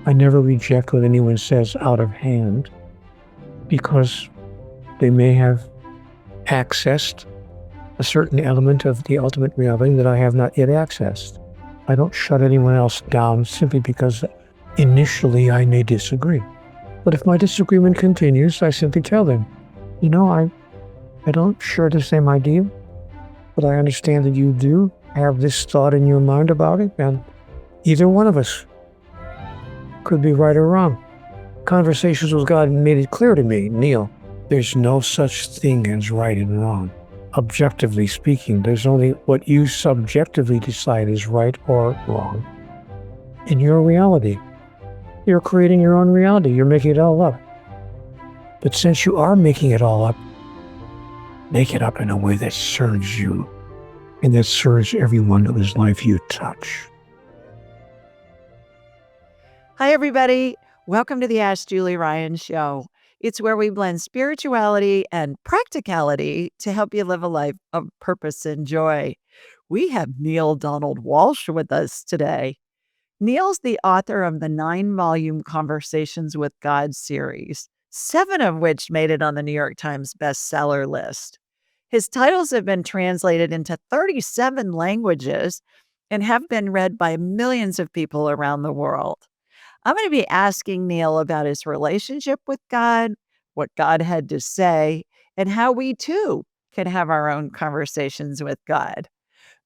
I never reject what anyone says out of hand because they may have accessed a certain element of the ultimate reality that I have not yet accessed. I don't shut anyone else down simply because initially I may disagree. But if my disagreement continues, I simply tell them, I don't share the same idea, but I understand that you do have this thought in your mind about it, and either one of us could be right or wrong. Conversations with God made it clear to me, Neale, there's no such thing as right and wrong. Objectively speaking, there's only what you subjectively decide is right or wrong. In your reality, you're creating your own reality. You're making it all up. But since you are making it all up, make it up in a way that serves you and that serves everyone whose life you touch. Hi, everybody. Welcome to the Ask Julie Ryan Show. It's where we blend spirituality and practicality to help you live a life of purpose and joy. We have Neale Donald Walsch with us today. Neale's the author of the 9-volume Conversations with God series, 7 of which made it on the New York Times bestseller list. His titles have been translated into 37 languages and have been read by millions of people around the world. I'm going to be asking Neale about his relationship with God, what God had to say, and how we too can have our own conversations with God.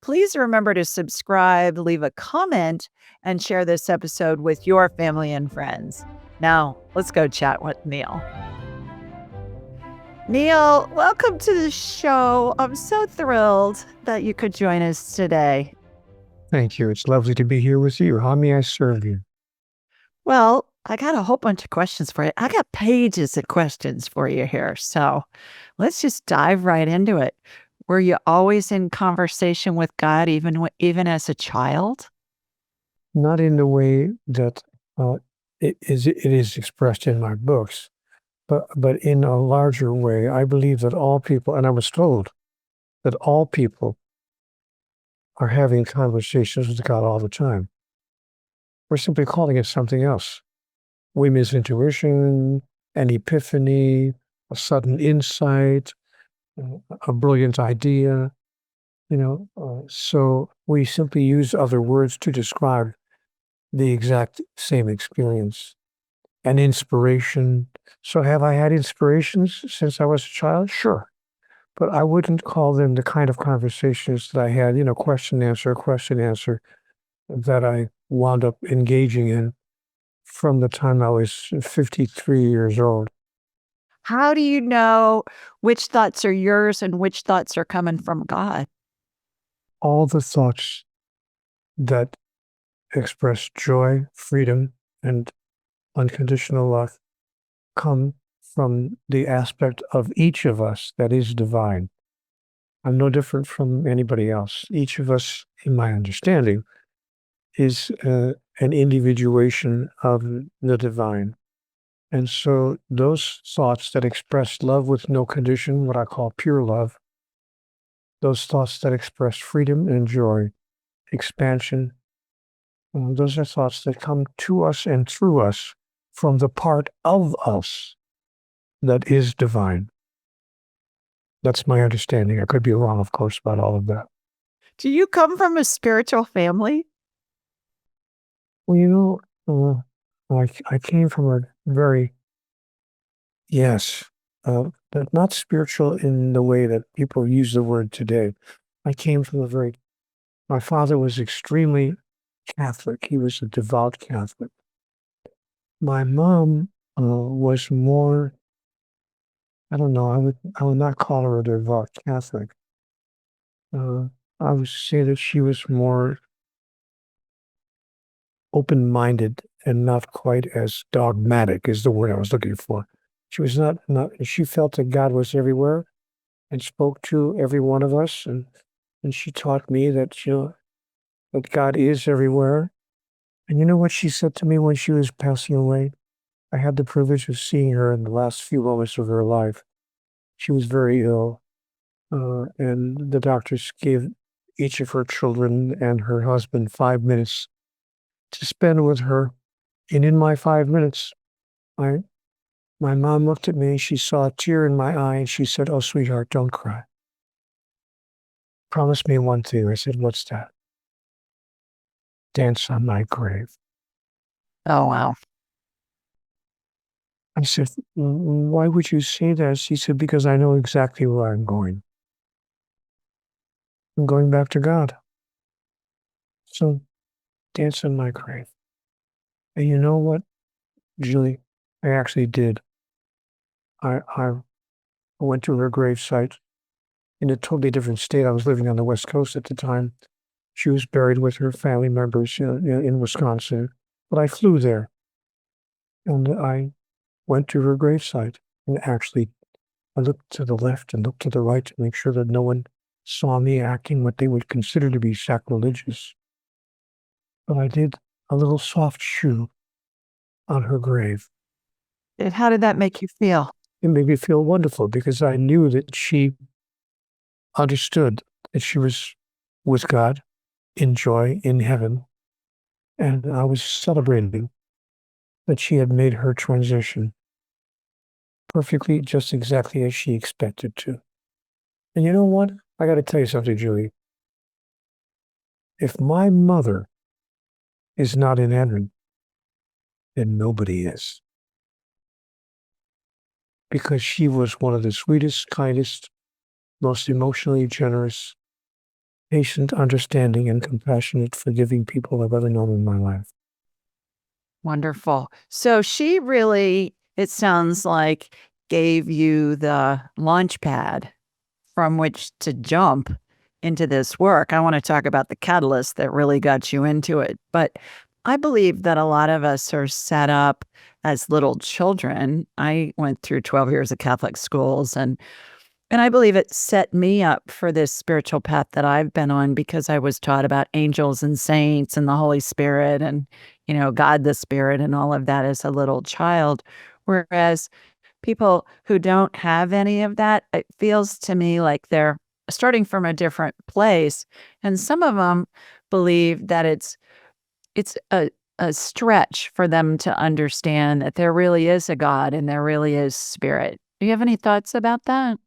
Please remember to subscribe, leave a comment, and share this episode with your family and friends. Now, let's go chat with Neale. Neale, welcome to the show. I'm so thrilled that you could join us today. Thank you. It's lovely to be here with you. How may I serve you? Well, I got a whole bunch of questions for you. I got pages of questions for you here. So let's just dive right into it. Were you always in conversation with God, even as a child? Not in the way that it is expressed in my books, but in a larger way. I believe that all people, and I was told that all people are having conversations with God all the time. We're simply calling it something else. Women's intuition, an epiphany, a sudden insight, a brilliant idea, so we simply use other words to describe the exact same experience. An inspiration. So have I had inspirations since I was a child? Sure. But I wouldn't call them the kind of conversations that I had, question, answer, that I wound up engaging in from the time I was 53 years old. How do you know which thoughts are yours and which thoughts are coming from God? All the thoughts that express joy, freedom, and unconditional love come from the aspect of each of us that is divine. I'm no different from anybody else. Each of us, in my understanding, is an individuation of the divine. And so those thoughts that express love with no condition, what I call pure love, those thoughts that express freedom and joy, expansion, those are thoughts that come to us and through us from the part of us that is divine. That's my understanding. I could be wrong, of course, about all of that. Do you come from a spiritual family? Well, I came from a very, yes, but not spiritual in the way that people use the word today. I came from my father was extremely Catholic. He was a devout Catholic. My mom was more, I don't know, I would not call her a devout Catholic. I would say that she was more open-minded and not quite as dogmatic is the word I was looking for. She was not she felt that God was everywhere and spoke to every one of us, and she taught me that, that God is everywhere. And you know what she said to me when she was passing away? I had the privilege of seeing her in the last few moments of her life. She was very ill, and the doctors gave each of her children and her husband 5 minutes to spend with her And in my 5 minutes, my mom looked at me, she saw a tear in my eye, and she said, "Oh, sweetheart, don't cry. Promise me one thing." I said, "What's that?" "Dance on my grave." Oh, wow. I said, "Why would you say that?" She said, "Because I know exactly where I'm going. I'm going back to God. So dance on my grave." And you know what, Julie? I actually did. I went to her gravesite in a totally different state. I was living on the West Coast at the time. She was buried with her family members in Wisconsin. But I flew there and I went to her gravesite and actually I looked to the left and looked to the right to make sure that no one saw me acting what they would consider to be sacrilegious. But I did a little soft shoe on her grave. And how did that make you feel? It made me feel wonderful because I knew that she understood that she was with God in joy in heaven. And I was celebrating that she had made her transition perfectly, just exactly as she expected to. And you know what? I got to tell you something, Julie. If my mother is not in heaven, then nobody is. Because she was one of the sweetest, kindest, most emotionally generous, patient, understanding, and compassionate, forgiving people I've ever known in my life. Wonderful. So she really, it sounds like, gave you the launch pad from which to jump into this work. I want to talk about the catalyst that really got you into it. But I believe that a lot of us are set up as little children. I went through 12 years of Catholic schools, and I believe it set me up for this spiritual path that I've been on because I was taught about angels and saints and the Holy Spirit and, God the Spirit and all of that as a little child. Whereas people who don't have any of that, it feels to me like they're starting from a different place. And some of them believe that it's a stretch for them to understand that there really is a God and there really is spirit. Do you have any thoughts about that?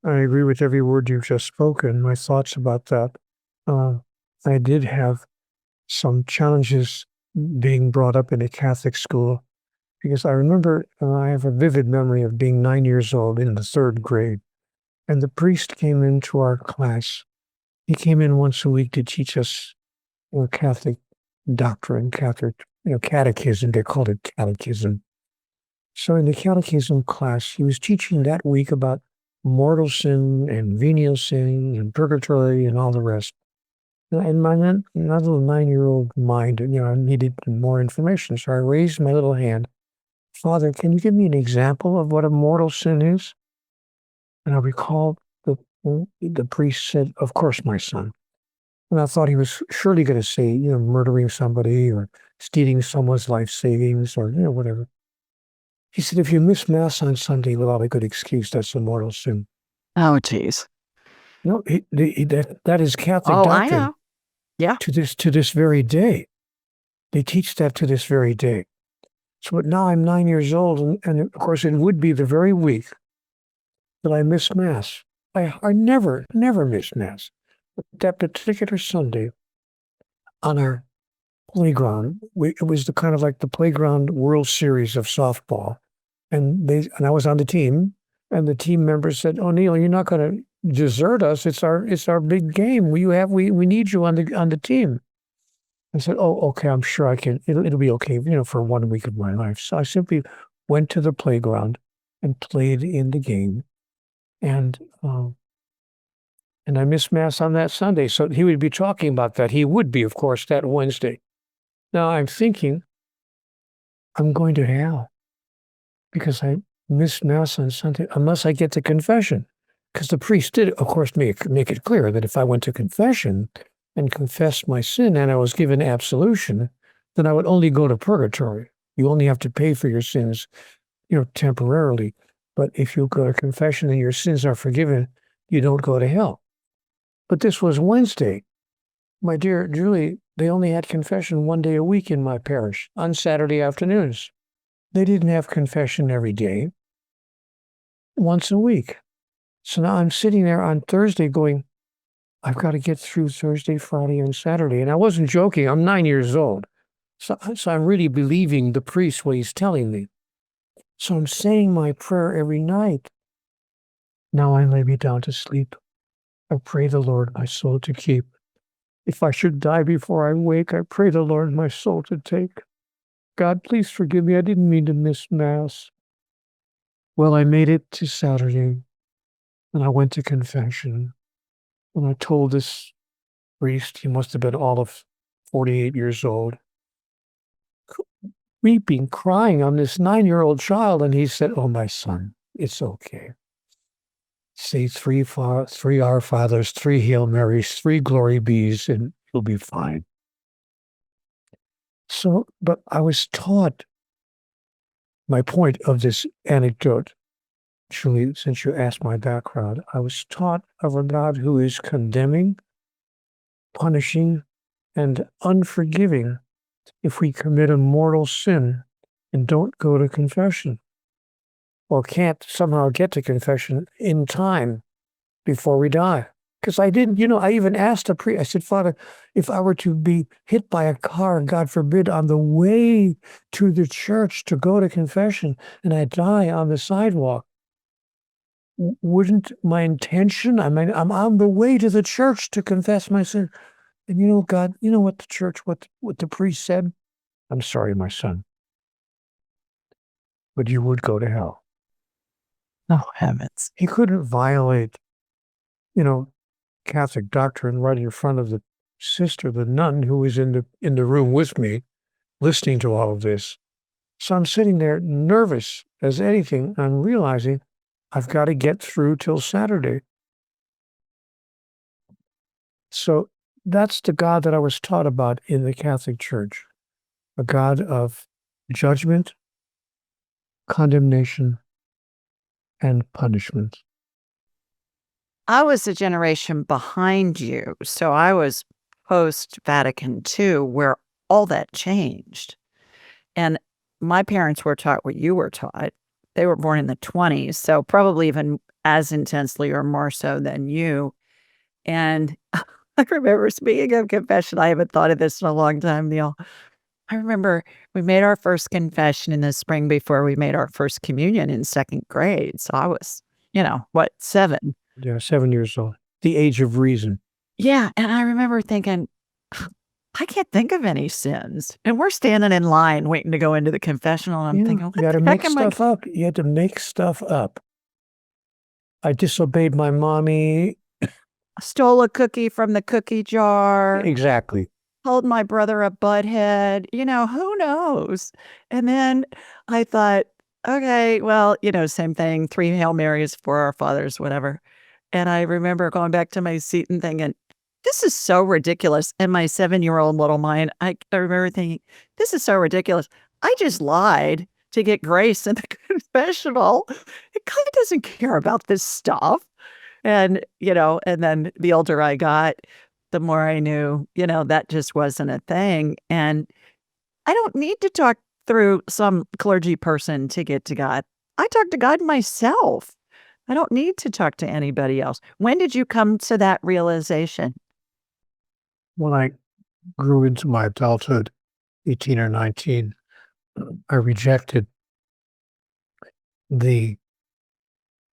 I agree with every word you've just spoken. My thoughts about that. Uh, I did have some challenges being brought up in a Catholic school because I remember I have a vivid memory of being 9 years old in the third grade, and the priest came into our class. He came in once a week to teach us Catholic doctrine, Catholic catechism. They called it catechism. So in the catechism class, he was teaching that week about mortal sin and venial sin and purgatory and all the rest. And my little 9-year-old mind, I needed more information. So I raised my little hand. "Father, can you give me an example of what a mortal sin is?" And I recall the priest said, "Of course, my son." And I thought he was surely going to say, murdering somebody or stealing someone's life savings or, whatever. He said, "If you miss Mass on Sunday without a good excuse, that's a mortal sin." Oh, geez. No, that is Catholic Oh, I doctrine know. Yeah. to this very day. They teach that to this very day. So but now I'm 9 years old, and of course it would be the very week that I miss Mass. I never miss Mass. But that particular Sunday on our playground, it was the kind of like the playground World Series of softball, and I was on the team, and the team members said, "Oh, Neale, you're not going to desert us. It's our big game. We need you on the team." I said, "Oh, okay, I'm sure I can. It'll be okay, for 1 week of my life." So I simply went to the playground and played in the game, and I missed Mass on that Sunday. So he would be talking about that. He would be, of course, that Wednesday. Now I'm thinking I'm going to hell because I missed Mass on Sunday, unless I get to confession. Because the priest did, of course, make it clear that if I went to confession and confessed my sin and I was given absolution, then I would only go to purgatory. You only have to pay for your sins, temporarily. But if you go to confession and your sins are forgiven, you don't go to hell. But this was Wednesday. My dear Julie, They only had confession one day a week in my parish, on Saturday afternoons. They didn't have confession every day, once a week. So now I'm sitting there on Thursday going, I've got to get through Thursday, Friday, and Saturday. And I wasn't joking. I'm 9 years old. So I'm really believing the priest what he's telling me. So I'm saying my prayer every night. Now I lay me down to sleep. I pray the Lord my soul to keep. If I should die before I wake, I pray the Lord my soul to take. God, please forgive me. I didn't mean to miss Mass. Well, I made it to Saturday, and I went to confession. And I told this priest, he must have been all of 48 years old, weeping, crying on this 9-year-old child. And he said, oh, my son, it's okay. Say three Our Fathers, 3 Hail Marys, 3 Glory Bees, and you'll be fine. So, but I was taught, my point of this anecdote, Julie, since you asked my background, I was taught of a God who is condemning, punishing, and unforgiving if we commit a mortal sin and don't go to confession, or can't somehow get to confession in time before we die. Because I didn't, I even asked a priest, I said, Father, if I were to be hit by a car, God forbid, on the way to the church to go to confession, and I die on the sidewalk, wouldn't my intention, I'm on the way to the church to confess my sin. And God, what the church, what the priest said? I'm sorry, my son, but you would go to hell. Oh, heavens. He couldn't violate, Catholic doctrine right in front of the sister, the nun, who was in the room with me, listening to all of this. So I'm sitting there nervous as anything. I'm realizing I've got to get through till Saturday. So that's the God that I was taught about in the Catholic Church, a God of judgment, condemnation, and punishment. I was a generation behind you. So I was post Vatican II, where all that changed. And my parents were taught what you were taught. They were born in the 20s, so probably even as intensely or more so than you. And I remember, speaking of confession, I haven't thought of this in a long time, Neale. I remember we made our first confession in the spring before we made our first communion in second grade. So I was, 7? Yeah, 7 years old. The age of reason. Yeah, and I remember thinking, I can't think of any sins. And we're standing in line waiting to go into the confessional, and I'm thinking, You what got to the make heck am I? stuff up. You had to make stuff up. I disobeyed my mommy. Stole a cookie from the cookie jar. Exactly. Told my brother a butthead. Who knows? And then I thought, okay, well, same thing. 3 Hail Marys, 4 Our Fathers, whatever. And I remember going back to my seat and thinking, this is so ridiculous. In my 7-year-old little mind, I remember thinking, this is so ridiculous. I just lied to get grace in the confessional. It kind of doesn't care about this stuff. And, and then the older I got, the more I knew, that just wasn't a thing. And I don't need to talk through some clergy person to get to God. I talk to God myself. I don't need to talk to anybody else. When did you come to that realization? When I grew into my adulthood, 18 or 19, I rejected the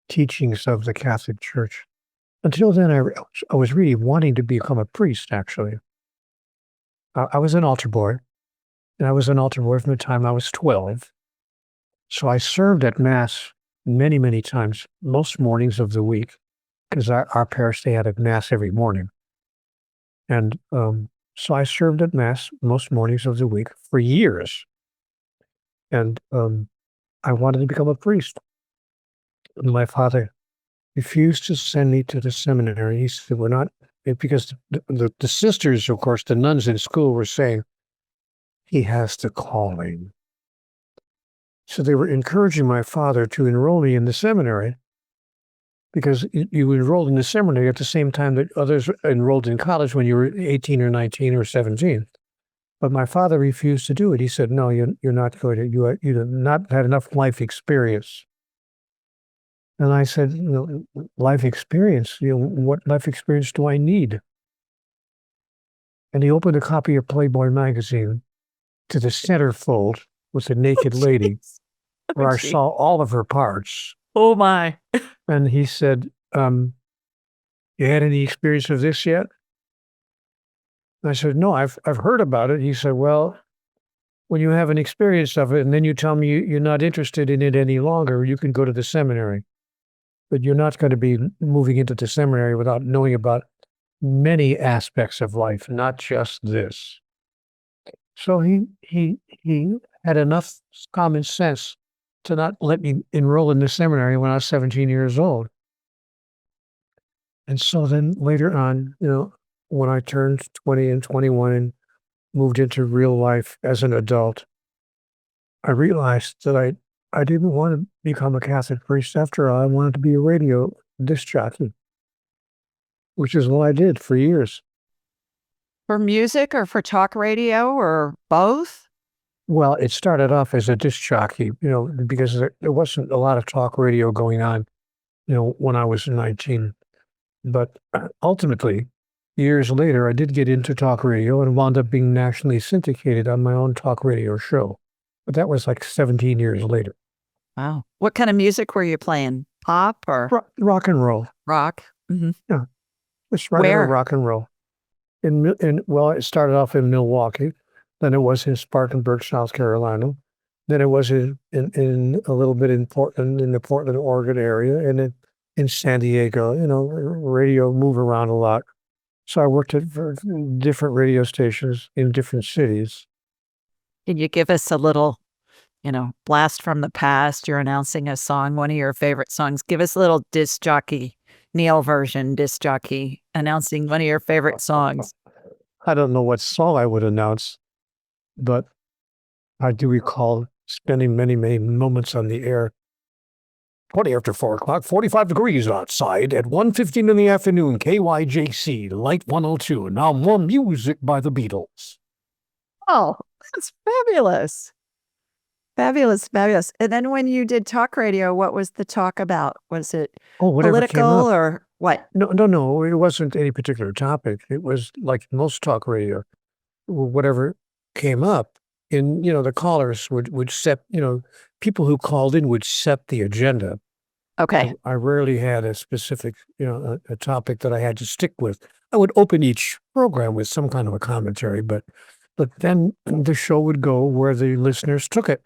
teachings of the Catholic Church. Until then, I was really wanting to become a priest, actually. I was an altar boy, and I was an altar boy from the time I was 12. So I served at Mass many, many times, most mornings of the week, because our parish, they had a Mass every morning. And so I served at Mass most mornings of the week for years. And I wanted to become a priest. And my father refused to send me to the seminary. He said, we're not, because the sisters, of course, the nuns in school were saying, he has the calling. So they were encouraging my father to enroll me in the seminary. because you enrolled in the seminary at the same time that others enrolled in college when you were 18 or 19 or 17. But my father refused to do it. He said, "No, you're not going to. You have not had enough life experience." And I said, life experience. What life experience do I need? And he opened a copy of Playboy magazine. To the centerfold was a naked lady, where I saw all of her parts. Oh my! And he said, "You had any experience of this yet?" I said, "No, I've heard about it." He said, "Well, when you have an experience of it, and then you tell me you're not interested in it any longer, you can go to the seminary. But you're not going to be moving into the seminary without knowing about many aspects of life, not just this." So he had enough common sense to not let me enroll in the seminary when I was 17 years old. And so then later on, when I turned 20 and 21 and moved into real life as an adult, I realized that I didn't want to become a Catholic priest after all. I wanted to be a radio disc jockey, which is what I did for years. For music or for talk radio or both? Well, it started off as a disc jockey, because there wasn't a lot of talk radio going on, when I was 19. But ultimately, years later, I did get into talk radio and wound up being nationally syndicated on my own talk radio show. But that was like 17 years later. Wow. What kind of music were you playing? Pop or rock and roll? rock? Mm-hmm. Yeah, just regular Where? rock and roll. Well, it started off in Milwaukee, then it was in Spartanburg, South Carolina, then it was in a little bit in Portland, in the Portland, Oregon area, and then in San Diego. Radio move around a lot, so I worked at different radio stations in different cities. Can you give us a little, blast from the past? You're announcing a song, one of your favorite songs. Give us a little disc jockey, Neale version disc jockey, announcing one of your favorite songs. I don't know what song I would announce, but I do recall spending many, many moments on the air. 20 after 4 o'clock, 45 degrees outside at 1:15 in the afternoon, KYJC, Light 102. Now more music by the Beatles. Oh, that's fabulous. Fabulous, fabulous. And then when you did talk radio, what was the talk about? Was it Whatever came political up. or what? No, it wasn't any particular topic. It was like most talk radio, whatever came up. And, the callers would set, people who called in would set the agenda. Okay. I rarely had a specific, a topic that I had to stick with. I would open each program with some kind of a commentary, but then the show would go where the listeners took it,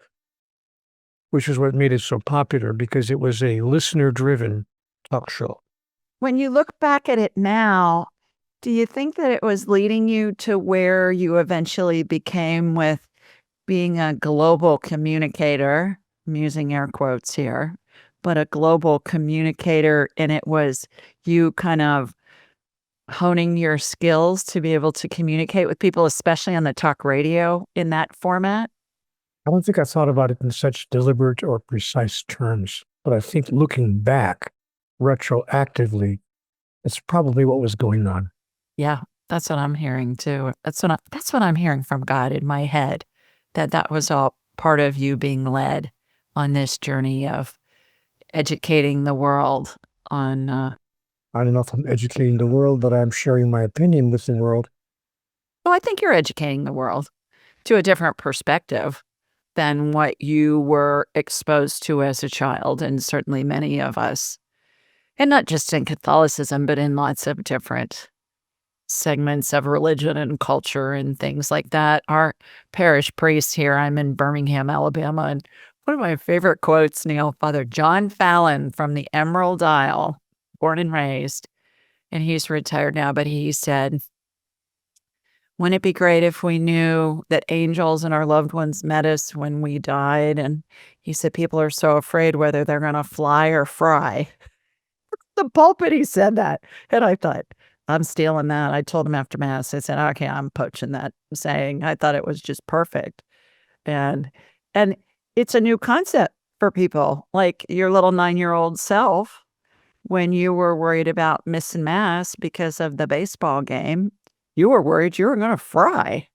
which is what made it so popular, because it was a listener-driven talk show. When you look back at it now, do you think that it was leading you to where you eventually became with being a global communicator? I'm using air quotes here, but a global communicator, and it was you kind of honing your skills to be able to communicate with people, especially on the talk radio in that format? I don't think I thought about it in such deliberate or precise terms, but I think looking back retroactively, it's probably what was going on. Yeah, that's what I'm hearing too. That's what I'm hearing from God in my head, that was all part of you being led on this journey of educating the world on. I don't know if I'm educating the world, but I'm sharing my opinion with the world. Well, I think you're educating the world to a different perspective than what you were exposed to as a child, and certainly many of us, and not just in Catholicism, but in lots of different segments of religion and culture and things like that. Our parish priest here, I'm in Birmingham, Alabama, and one of my favorite quotes, Neale, Father John Fallon from the Emerald Isle, born and raised, and he's retired now, but he said, "Wouldn't it be great if we knew that angels and our loved ones met us when we died?" And he said, "People are so afraid whether they're going to fly or fry." The pulpit, he said that. And I thought, I'm stealing that. I told him after Mass, I said, okay, I'm poaching that saying. I thought it was just perfect. And it's a new concept for people, like your little 9-year-old self when you were worried about missing mass because of the baseball game, you were worried you were going to fry.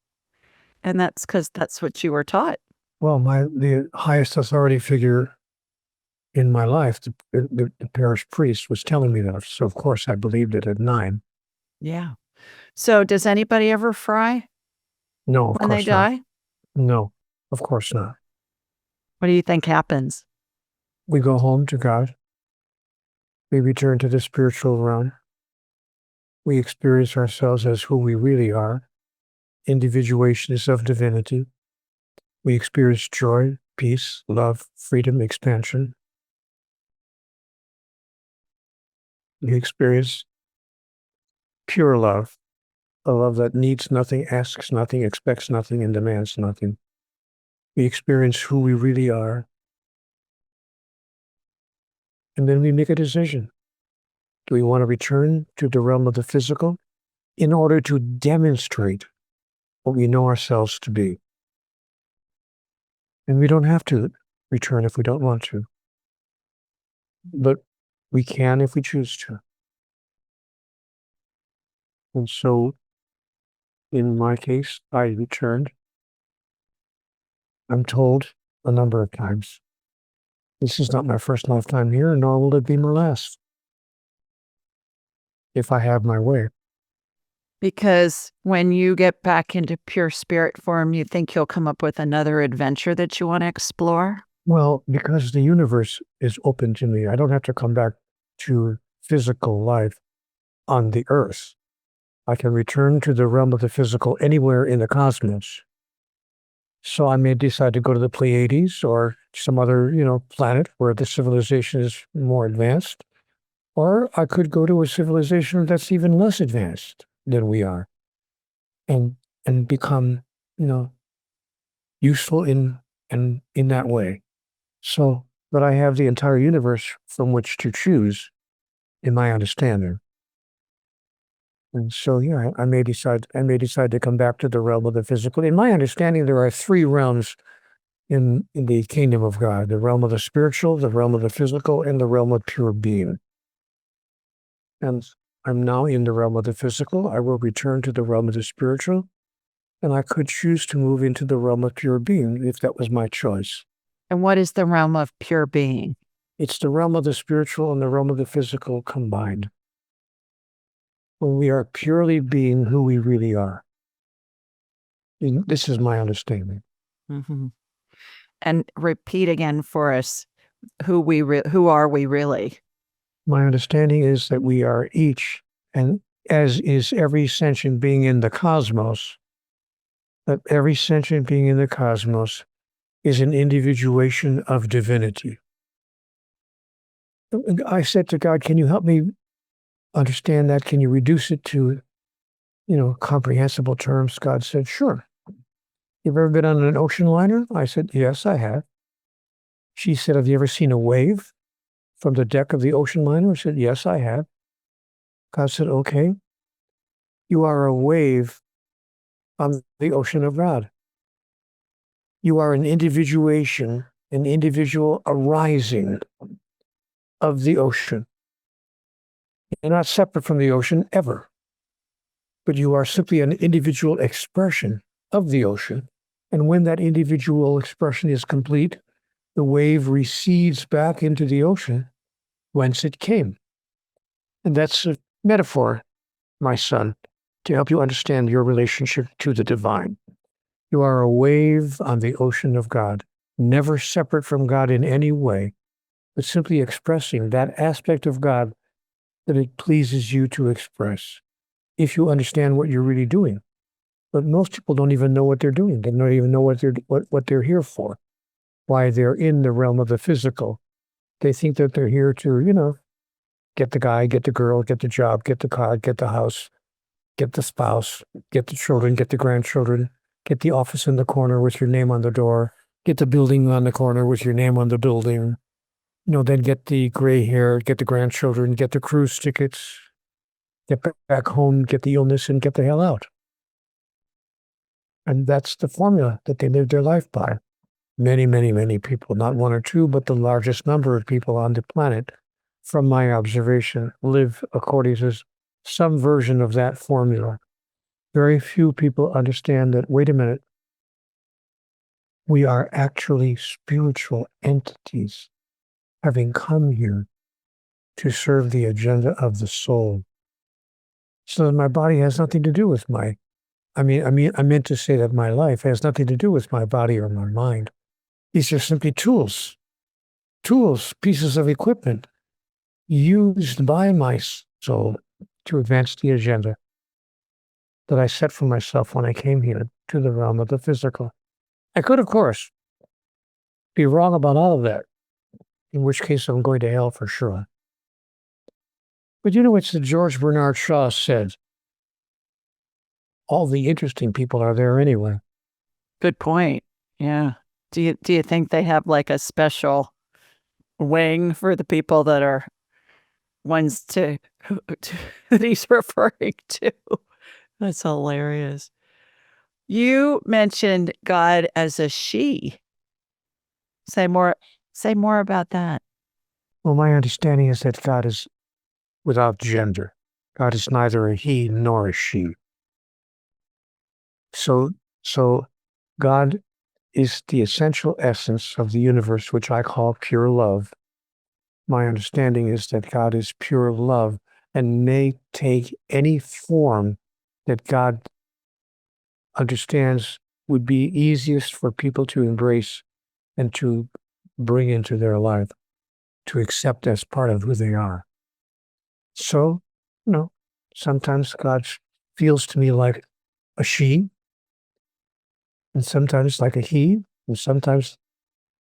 And that's because that's what you were taught. Well, the highest authority figure in my life, the parish priest, was telling me that. So, of course, I believed it at 9. Yeah. So does anybody ever fry No, of when they course not. die? No, of course not. What do you think happens? We go home to God. We return to the spiritual realm. We experience ourselves as who we really are. Individuation is of divinity. We experience joy, peace, love, freedom, expansion. We experience pure love, a love that needs nothing, asks nothing, expects nothing, and demands nothing. We experience who we really are. And then we make a decision. Do we want to return to the realm of the physical in order to demonstrate what we know ourselves to be? And we don't have to return if we don't want to. But we can if we choose to. And so, in my case, I returned. I'm told a number of times, this is not my first lifetime here, nor will it be my last, if I have my way. Because when you get back into pure spirit form, you think you'll come up with another adventure that you want to explore? Well, because the universe is open to me. I don't have to come back to physical life on the earth. I can return to the realm of the physical anywhere in the cosmos. So I may decide to go to the Pleiades or some other, planet where the civilization is more advanced. Or I could go to a civilization that's even less advanced than we are and become, useful in that way. So that I have the entire universe from which to choose in my understanding. And so, yeah, I may decide to come back to the realm of the physical. In my understanding, there are 3 realms in the kingdom of God: the realm of the spiritual, the realm of the physical, and the realm of pure being. And I'm now in the realm of the physical. I will return to the realm of the spiritual, and I could choose to move into the realm of pure being if that was my choice. And what is the realm of pure being? It's the realm of the spiritual and the realm of the physical combined, when we are purely being who we really are. And this is my understanding. Mm-hmm. And repeat again for us, who are we really? My understanding is that we are each, and as is every sentient being in the cosmos, that every sentient being in the cosmos is an individuation of divinity. I said to God, can you help me understand that? Can you reduce it to, comprehensible terms? God said, sure. You've ever been on an ocean liner? I said, yes, I have. She said, have you ever seen a wave from the deck of the ocean liner? I said, yes, I have. God said, okay. You are a wave on the ocean of God. You are an individuation, an individual arising of the ocean. You're not separate from the ocean ever, but you are simply an individual expression of the ocean. And when that individual expression is complete, the wave recedes back into the ocean whence it came. And that's a metaphor, my son, to help you understand your relationship to the divine. You are a wave on the ocean of God, never separate from God in any way, but simply expressing that aspect of God that it pleases you to express, if you understand what you're really doing. But most people don't even know what they're doing. They don't even know what they're here for, why they're in the realm of the physical. They think that they're here to, get the guy, get the girl, get the job, get the car, get the house, get the spouse, get the children, get the grandchildren, get the office in the corner with your name on the door, get the building on the corner with your name on the building, then get the gray hair, get the grandchildren, get the cruise tickets, get back home, get the illness, and get the hell out. And that's the formula that they live their life by. Many, many, many people, not 1 or 2, but the largest number of people on the planet from my observation, live according to some version of that formula. Very few people understand that, wait a minute, we are actually spiritual entities having come here to serve the agenda of the soul. So that my body has nothing to do with I meant to say that my life has nothing to do with my body or my mind. These are simply tools, pieces of equipment used by my soul to advance the agenda that I set for myself when I came here to the realm of the physical. I could, of course, be wrong about all of that, in which case I'm going to hell for sure. But it's the George Bernard Shaw said, all the interesting people are there anyway. Good point. Yeah. Do you think they have like a special wing for the people that are ones that he's referring to? That's hilarious. You mentioned God as a she. Say more about that. Well, my understanding is that God is without gender. God is neither a he nor a she. So God is the essential essence of the universe, which I call pure love. My understanding is that God is pure love and may take any form that God understands would be easiest for people to embrace and to bring into their life, to accept as part of who they are. So, sometimes God feels to me like a she, and sometimes like a he, and sometimes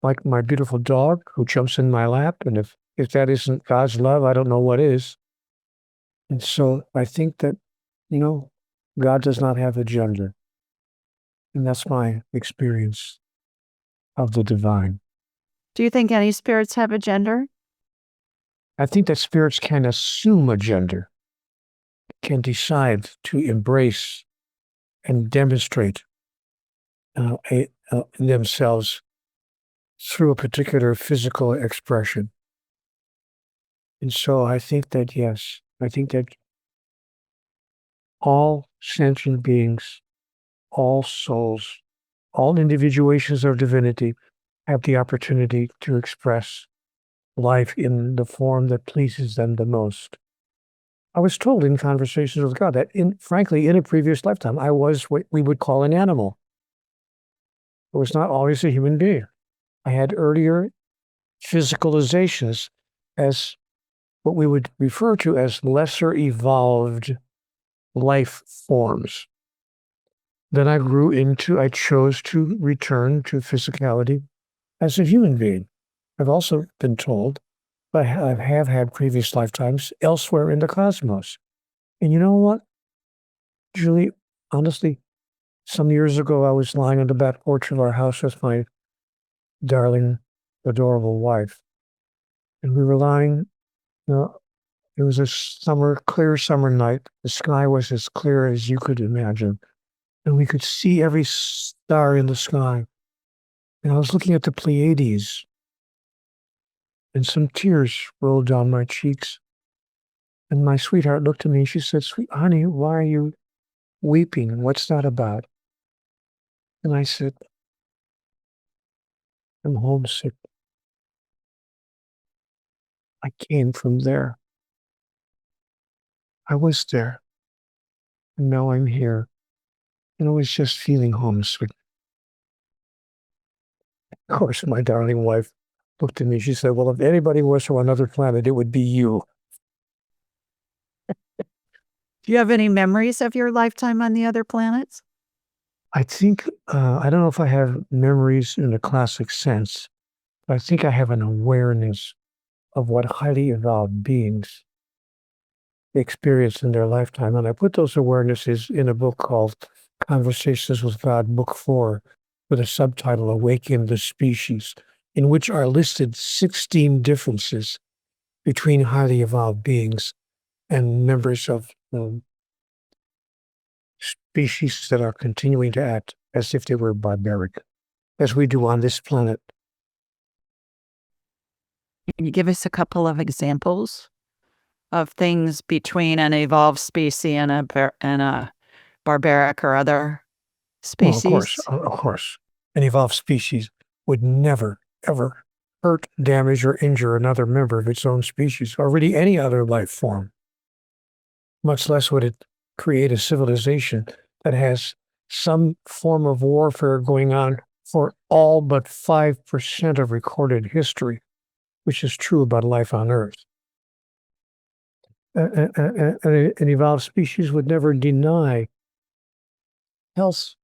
like my beautiful dog who jumps in my lap. And if that isn't God's love, I don't know what is. And so I think that, God does not have a gender. And that's my experience of the divine. Do you think any spirits have a gender? I think that spirits can assume a gender, can decide to embrace and demonstrate themselves through a particular physical expression. And so I think that, yes, I think that all sentient beings, all souls, all individuations of divinity have the opportunity to express life in the form that pleases them the most. I was told in conversations with God that, frankly, in a previous lifetime, I was what we would call an animal. I was not always a human being. I had earlier physicalizations as what we would refer to as lesser evolved life forms. Then I chose to return to physicality as a human being. I've also been told I have had previous lifetimes elsewhere in the cosmos. And you know what, Julie, honestly, some years ago, I was lying on the back porch of our house with my darling, adorable wife. And we were lying, it was a clear summer night. The sky was as clear as you could imagine. And we could see every star in the sky. And I was looking at the Pleiades, and some tears rolled down my cheeks. And my sweetheart looked at me and she said, "Sweet honey, why are you weeping? What's that about?" And I said, "I'm homesick. I came from there. I was there. And now I'm here. And I was just feeling homesick." Of course, my darling wife looked at me. She said, "Well, if anybody was from another planet, it would be you." Do you have any memories of your lifetime on the other planets? I think, I don't know if I have memories in the classic sense, but I think I have an awareness of what highly evolved beings experience in their lifetime. And I put those awarenesses in a book called Conversations with God, Book 4, with a subtitle, Awaken the Species, in which are listed 16 differences between highly evolved beings and members of species that are continuing to act as if they were barbaric, as we do on this planet. Can you give us a couple of examples of things between an evolved species and a barbaric or other Well, species? of course, an evolved species would never, ever hurt, damage, or injure another member of its own species, or really any other life form. Much less would it create a civilization that has some form of warfare going on for all but 5% of recorded history, which is true about life on Earth. An evolved species would never deny health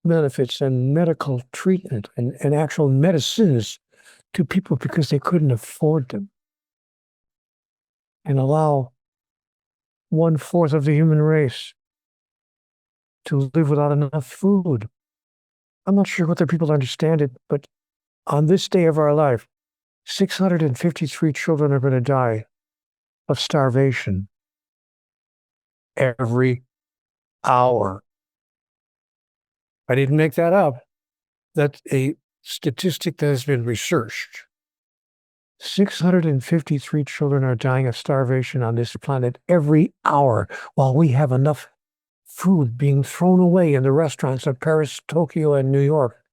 benefits and medical treatment and actual medicines to people because they couldn't afford them, and allow 1/4 of the human race to live without enough food. I'm not sure whether people understand it, but on this day of our life, 653 children are going to die of starvation every hour. I didn't make that up. That's a statistic that has been researched. 653 children are dying of starvation on this planet every hour, while we have enough food being thrown away in the restaurants of Paris, Tokyo, and New York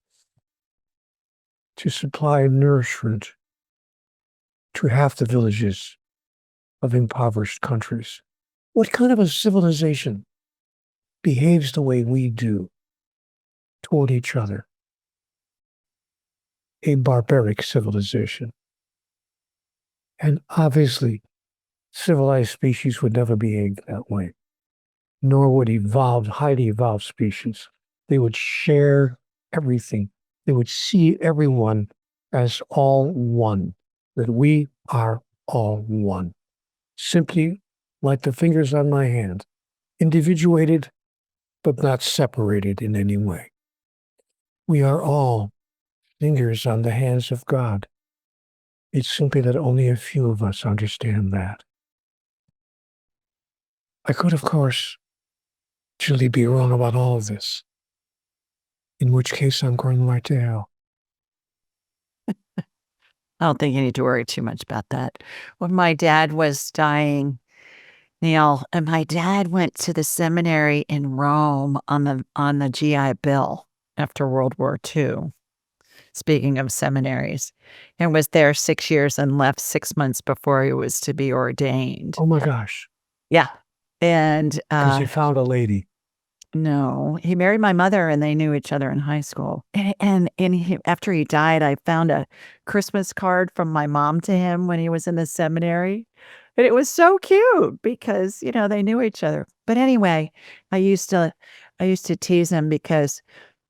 to supply nourishment to half the villages of impoverished countries. What kind of a civilization behaves the way we do toward each other? A barbaric civilization. And obviously, civilized species would never behave that way, nor would highly evolved species. They would share everything. They would see everyone as all one, that we are all one. Simply like the fingers on my hand, individuated, but not separated in any way. We are all fingers on the hands of God. It's simply that only a few of us understand that. I could, of course, truly be wrong about all of this, in which case I'm going right to hell. I don't think you need to worry too much about that. When my dad was dying, Neale, and my dad went to the seminary in Rome on the GI Bill after World War II. Speaking of seminaries, and was there 6 years and left 6 months before he was to be ordained. Oh my gosh. Yeah. And Because he found a lady. no, he married my mother and they knew each other in high school. And after he died, I found a Christmas card from my mom to him when he was in the seminary. And it was so cute because, they knew each other. But anyway, I used to tease him because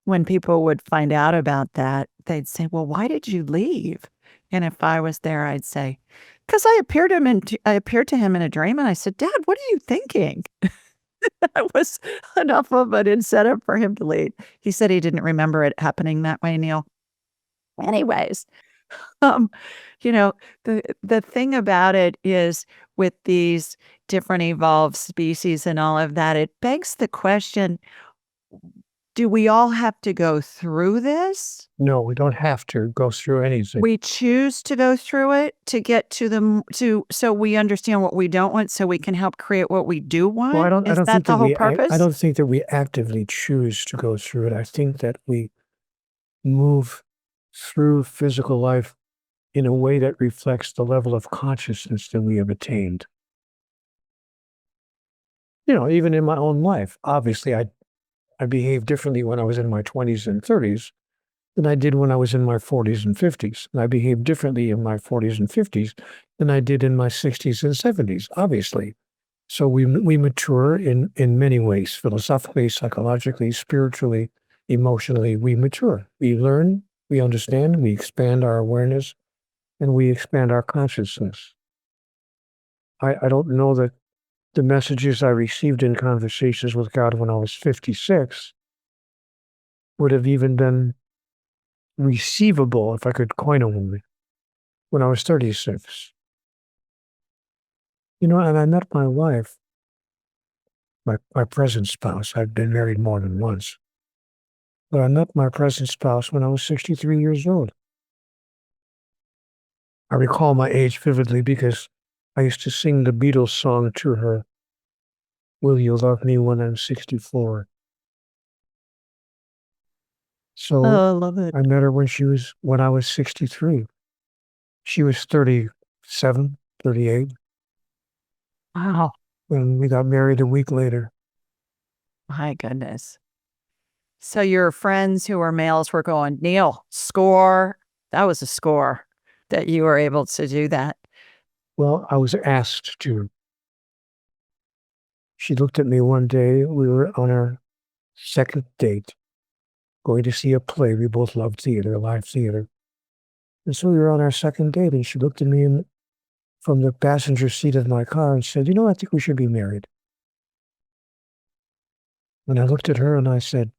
when people would find out about that, they'd say, "Well, why did you leave?" And if I was there, I'd say, "'Cause I appeared to him in a dream and I said, 'Dad, what are you thinking?'" That was enough of an incentive for him to leave. He said he didn't remember it happening that way, Neale. Anyways, um, the thing about it is with these different evolved species and all of that, it begs the question, do we all have to go through this? No, we don't have to go through anything. We choose to go through it to get so we understand what we don't want so we can help create what we do want? Well, I don't Is that think the that whole purpose? I don't think that we actively choose to go through it. I think that we move through physical life in a way that reflects the level of consciousness that we have attained. Even in my own life, obviously, I behaved differently when I was in my 20s and 30s than I did when I was in my 40s and 50s. And I behaved differently in my 40s and 50s than I did in my 60s and 70s, obviously. So we mature in many ways, philosophically, psychologically, spiritually, emotionally. We mature. We learn, we understand, we expand our awareness, and we expand our consciousness. I don't know that the messages I received in conversations with God when I was 56 would have even been receivable, if I could coin a word, when I was 36. And I met my wife, my present spouse. I've been married more than once. But I met my present spouse when I was 63 years old. I recall my age vividly because I used to sing the Beatles song to her, Will You Love Me When I'm 64? So Oh, I love it. I met her when I was 63. She was 37, 38 Wow. when we got married a week later. My goodness. So your friends who were males were going, Neale, score. That was a score that you were able to do that. Well, I was asked to. She looked at me one day. We were on our second date, going to see a play. We both loved theater, live theater. And so we were on our second date, and she looked at me from the passenger seat of my car and said, I think we should be married. And I looked at her and I said,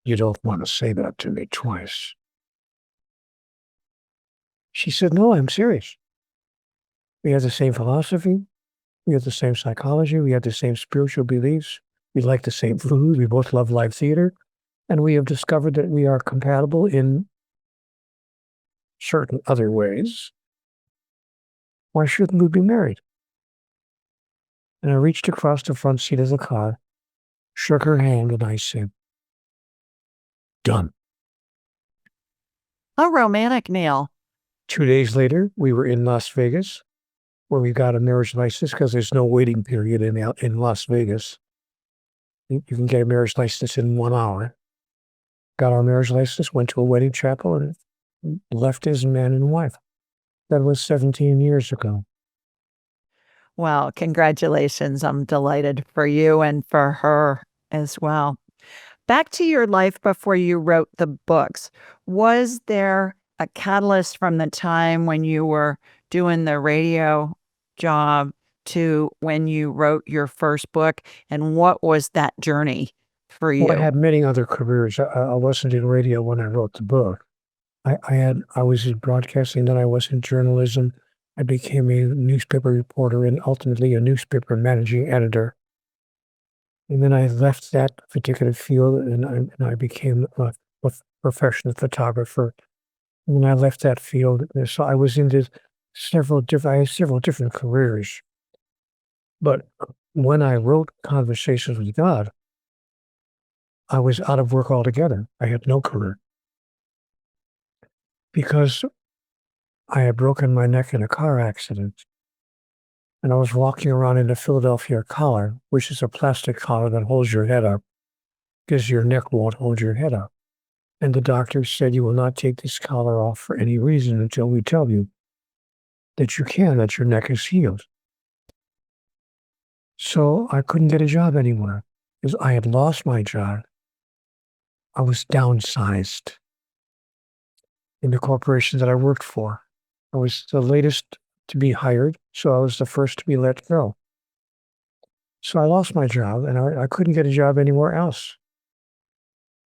you don't want to say that to me twice. She said, no, I'm serious. We have the same philosophy. We have the same psychology. We have the same spiritual beliefs. We like the same food. We both love live theater. And we have discovered that we are compatible in certain other ways. Why shouldn't we be married? And I reached across the front seat of the car, shook her hand, and I said, done. How romantic, Neale. 2 days later, we were in Las Vegas, where we got a marriage license because there's no waiting period in Las Vegas. You can get a marriage license in 1 hour. Got our marriage license, went to a wedding chapel, and left as man and wife. That was 17 years ago. Well, congratulations. I'm delighted for you and for her as well. Back to your life before you wrote the books. Was there a catalyst from the time when you were doing the radio job to when you wrote your first book? And what was that journey for Well, I you? had many other careers. I wasn't in radio when I wrote the book. I was in broadcasting, then I was in journalism. I became a newspaper reporter and ultimately a newspaper managing editor. And then I left that particular field and I became a professional photographer. And when I left that field, so I was into I had several different careers. But when I wrote Conversations with God, I was out of work altogether. I had no career because I had broken my neck in a car accident. And I was walking around in a Philadelphia collar, which is a plastic collar that holds your head up because your neck won't hold your head up. And the doctor said, you will not take this collar off for any reason until we tell you that you can, that your neck is healed. So I couldn't get a job anywhere because I had lost my job. I was downsized in the corporation that I worked for. I was the latest to be hired, so I was the first to be let go. So I lost my job and I couldn't get a job anywhere else.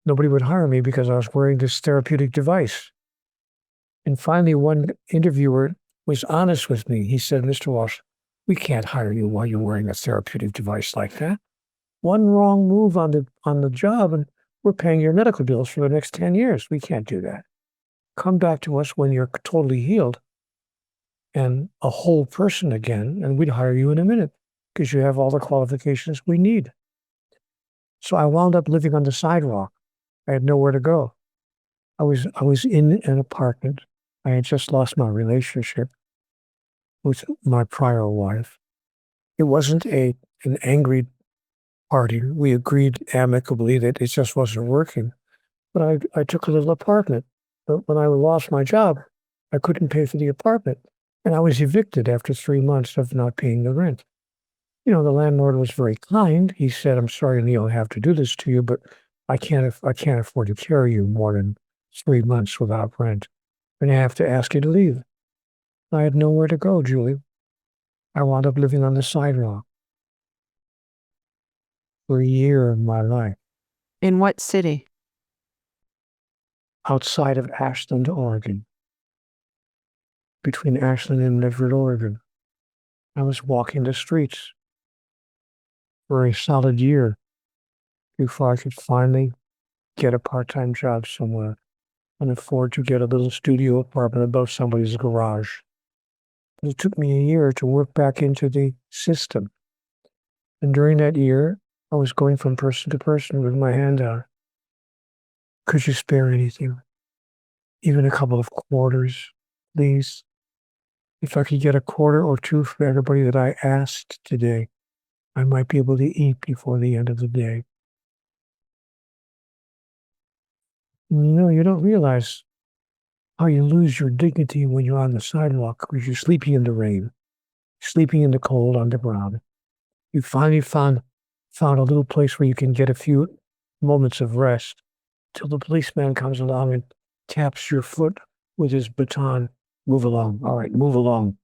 Nobody would hire me because I was wearing this therapeutic device. And finally, one interviewer was honest with me. He said, Mr. Walsh, we can't hire you while you're wearing a therapeutic device like that. One wrong move on the job and we're paying your medical bills for the next 10 years. We can't do that. Come back to us when you're totally healed and a whole person again, and we'd hire you in a minute because you have all the qualifications we need. So I wound up living on the sidewalk. I had nowhere to go. I was in an apartment. I had just lost my relationship with my prior wife. It wasn't an angry party. We agreed amicably that it just wasn't working. But I took a little apartment. But when I lost my job, I couldn't pay for the apartment. And I was evicted after 3 months of not paying the rent. The landlord was very kind. He said, I'm sorry, Neil, I have to do this to you, but I can't afford to carry you more than 3 months without rent. And I have to ask you to leave. I had nowhere to go, Julie. I wound up living on the sidewalk for a year of my life. In what city? Outside of Ashland, Oregon. Between Ashland and Medford, Oregon. I was walking the streets for a solid year before I could finally get a part-time job somewhere. and afford to get a little studio apartment above somebody's garage. But it took me a year to work back into the system. And during that year, I was going from person to person with my hand out. Could you spare anything? Even a couple of quarters, please? If I could get a quarter or two for everybody that I asked today, I might be able to eat before the end of the day. You don't realize how you lose your dignity when you're on the sidewalk because you're sleeping in the rain, sleeping in the cold on the ground. You finally found a little place where you can get a few moments of rest till the policeman comes along and taps your foot with his baton. Move along. All right, move along.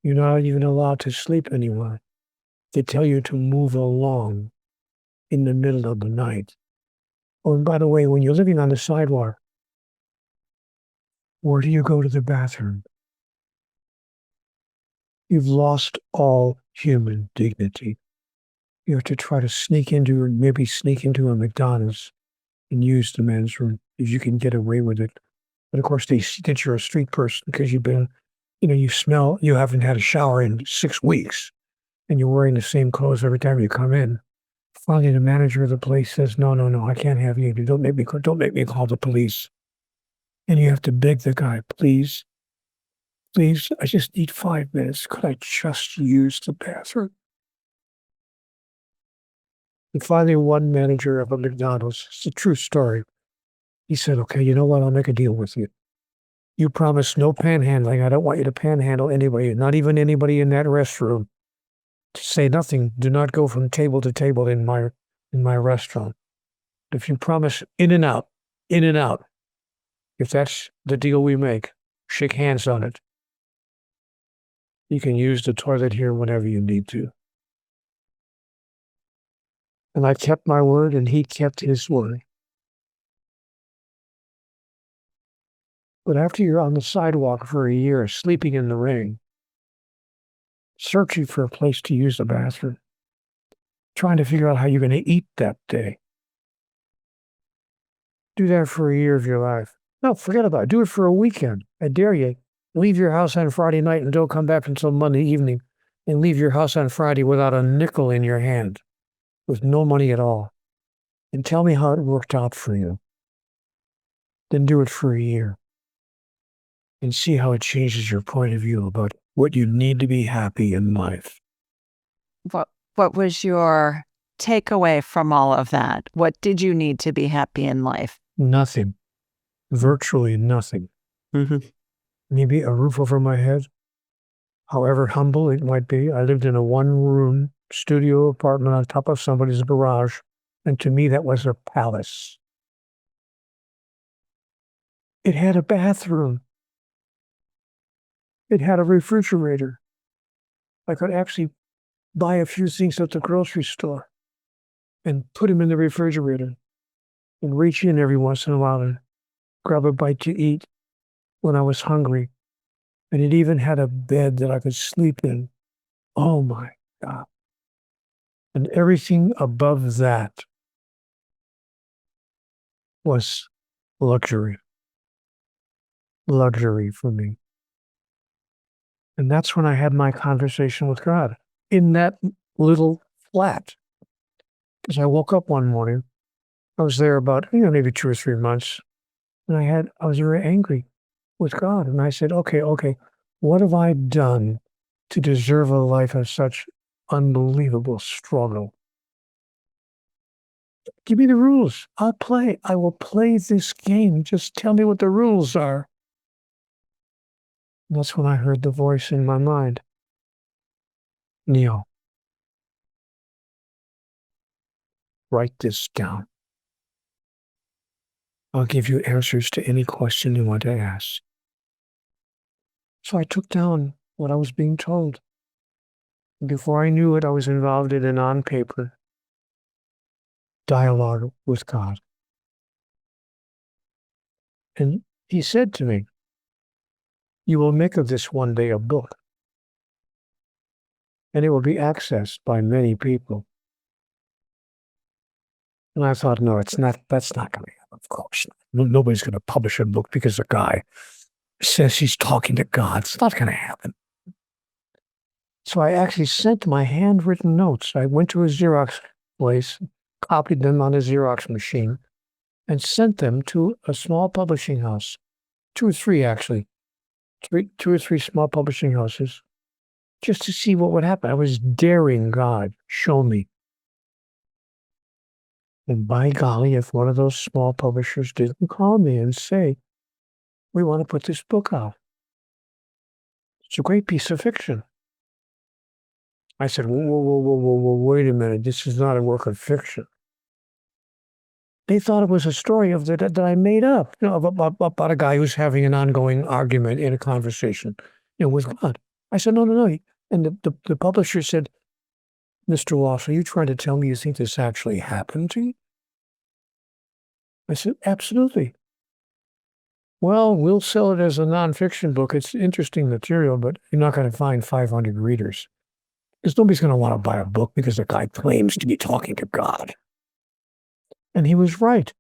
You're not even allowed to sleep anymore. They tell you to move along in the middle of the night. Oh, and by the way, when you're living on the sidewalk, where do you go to the bathroom? You've lost all human dignity. You have to try to maybe sneak into a McDonald's and use the men's room if you can get away with it. But of course, they see that you're a street person because you haven't had a shower in 6 weeks and you're wearing the same clothes every time you come in. Finally, the manager of the place says, no, I can't have you. Don't make me call the police. And you have to beg the guy, please, I just need 5 minutes. Could I just use the bathroom? And finally, one manager of a McDonald's, it's a true story, he said, okay, you know what? I'll make a deal with you. You promise no panhandling. I don't want you to panhandle anybody, not even anybody in that restroom. Say nothing. Do not go from table to table in my restaurant. If you promise in and out, if that's the deal we make, shake hands on it. You can use the toilet here whenever you need to. And I kept my word, and he kept his word. But after you're on the sidewalk for a year, sleeping in the rain, searching for a place to use the bathroom, trying to figure out how you're going to eat that day, do that for a year of your life. No, forget about it. Do it for a weekend. I dare you. Leave your house on Friday night and don't come back until Monday evening, and leave your house on Friday without a nickel in your hand, with no money at all. And tell me how it worked out for you. Then do it for a year. And see how it changes your point of view about what you need to be happy in life. What was your takeaway from all of that? What did you need to be happy in life? Nothing. Virtually nothing. Mm-hmm. Maybe a roof over my head, however humble it might be. I lived in a one-room studio apartment on top of somebody's garage, and to me that was a palace. It had a bathroom. It had a refrigerator. I could actually buy a few things at the grocery store and put them in the refrigerator and reach in every once in a while and grab a bite to eat when I was hungry. And it even had a bed that I could sleep in. Oh my God. And everything above that was luxury. Luxury for me. And that's when I had my conversation with God in that little flat. Because I woke up one morning, I was there about, maybe 2 or 3 months, and I was very angry with God. And I said, okay, what have I done to deserve a life of such unbelievable struggle? Give me the rules. I'll play. I will play this game. Just tell me what the rules are. And that's when I heard the voice in my mind. Neale, write this down. I'll give you answers to any question you want to ask. So I took down what I was being told. And before I knew it, I was involved in an on-paper dialogue with God. And he said to me, you will make of this one day a book, and it will be accessed by many people. And I thought, no, that's not going to happen. of course not. Nobody's going to publish a book because a guy says he's talking to God. It's not going to happen. So I actually sent my handwritten notes. I went to a Xerox place, copied them on a Xerox machine, and sent them to a small publishing house. 2 or 3, actually. 2 or 3 small publishing houses, just to see what would happen. I was daring God, show me. And by golly, if one of those small publishers didn't call me and say, we want to put this book out. It's a great piece of fiction. I said, whoa, wait a minute. This is not a work of fiction. They thought it was a story that I made up, about a guy who's having an ongoing argument in a conversation, with God. I said, no. And the publisher said, Mr. Walsh, are you trying to tell me you think this actually happened to you? I said, absolutely. Well, we'll sell it as a nonfiction book. It's interesting material, but you're not going to find 500 readers. Because nobody's going to want to buy a book because the guy claims to be talking to God. And he was right.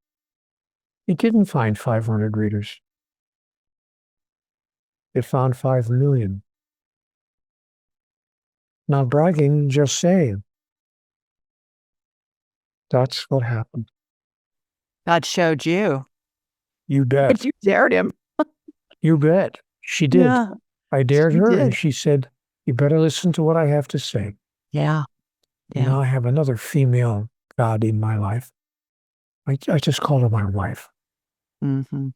It didn't find 500 readers. It found 5 million. Not bragging, just saying. That's what happened. God showed you. You bet. You dared him. You bet. She did. Yeah, I dared she her, did. and she said, you better listen to what I have to say. Yeah. Now I have another female God in my life. I just call her my wife. Mm-hmm.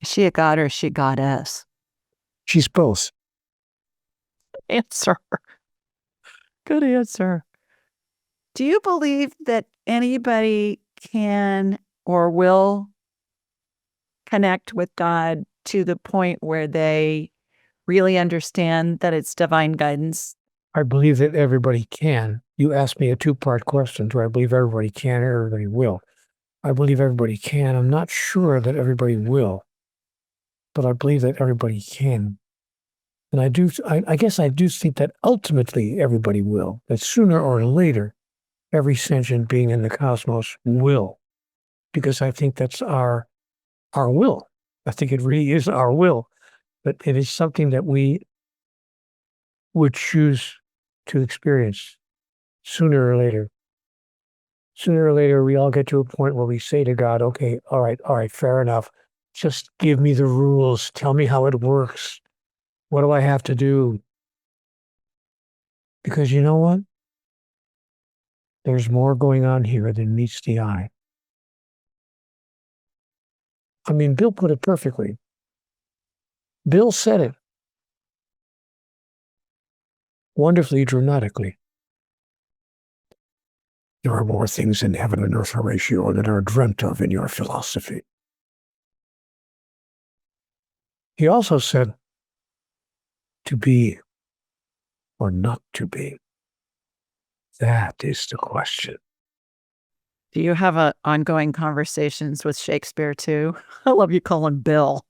Is she a god or is she a goddess? She's both. Answer. Good answer. Do you believe that anybody can or will connect with God to the point where they really understand that it's divine guidance? I believe that everybody can. You asked me a 2-part question. Do I believe everybody can or everybody will? I believe everybody can. I'm not sure that everybody will, but I believe that everybody can. And I guess I do think that ultimately everybody will, that sooner or later, every sentient being in the cosmos will, because I think that's our will. I think it really is our will, but it is something that we would choose to experience sooner or later. Sooner or later, we all get to a point where we say to God, okay, all right, fair enough. Just give me the rules. Tell me how it works. What do I have to do? Because you know what? There's more going on here than meets the eye. I mean, Bill put it perfectly. Bill said it wonderfully dramatically. There are more things in heaven and earth, Horatio, than are dreamt of in your philosophy. He also said, to be or not to be. That is the question. Do you have ongoing conversations with Shakespeare too? I love you calling Bill.